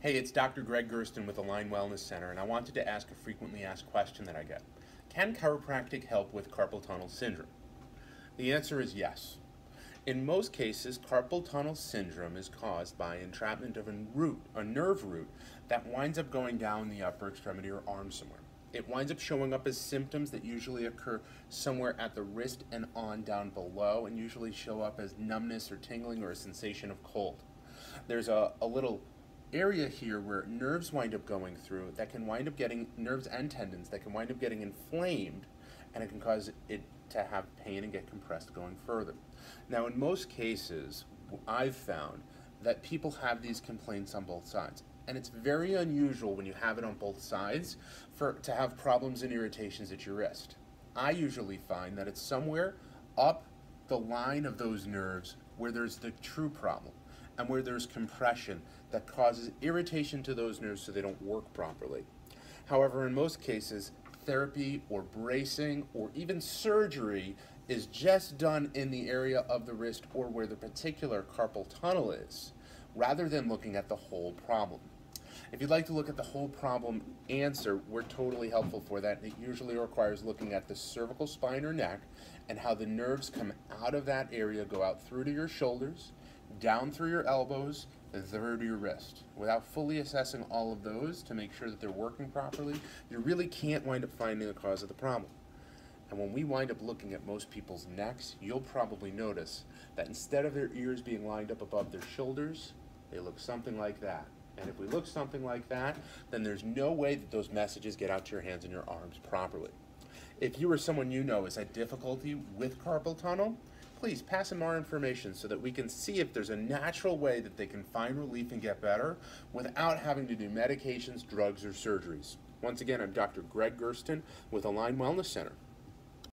Hey, it's Dr. Greg Gersten with Align Wellness Center, and I wanted to ask a frequently asked question that I get. Can chiropractic help with carpal tunnel syndrome? The answer is yes. In most cases, carpal tunnel syndrome is caused by entrapment of a nerve root that winds up going down the upper extremity or arm somewhere. It winds up showing up as symptoms that usually occur somewhere at the wrist and on down below, and usually show up as numbness or tingling or a sensation of cold. There's a little area here where nerves wind up going through that can wind up getting nerves and tendons that can wind up getting inflamed, and it can cause it to have pain and get compressed going further. Now, in most cases, I've found that people have these complaints on both sides, and it's very unusual when you have it on both sides to have problems and irritations at your wrist. I usually find that it's somewhere up the line of those nerves where there's the true problem, and where there's compression that causes irritation to those nerves so they don't work properly. However, in most cases, therapy or bracing or even surgery is just done in the area of the wrist or where the particular carpal tunnel is, rather than looking at the whole problem. If you'd like to look at the whole problem answer, we're totally helpful for that. It usually requires looking at the cervical spine or neck and how the nerves come out of that area, go out through to your shoulders, down through your elbows, and through to your wrist. Without fully assessing all of those to make sure that they're working properly, you really can't wind up finding the cause of the problem. And when we wind up looking at most people's necks, you'll probably notice that instead of their ears being lined up above their shoulders, they look something like that. And if we look something like that, then there's no way that those messages get out to your hands and your arms properly. If you or someone you know has had difficulty with carpal tunnel, please pass them our information so that we can see if there's a natural way that they can find relief and get better without having to do medications, drugs, or surgeries. Once again, I'm Dr. Greg Gersten with Align Wellness Center.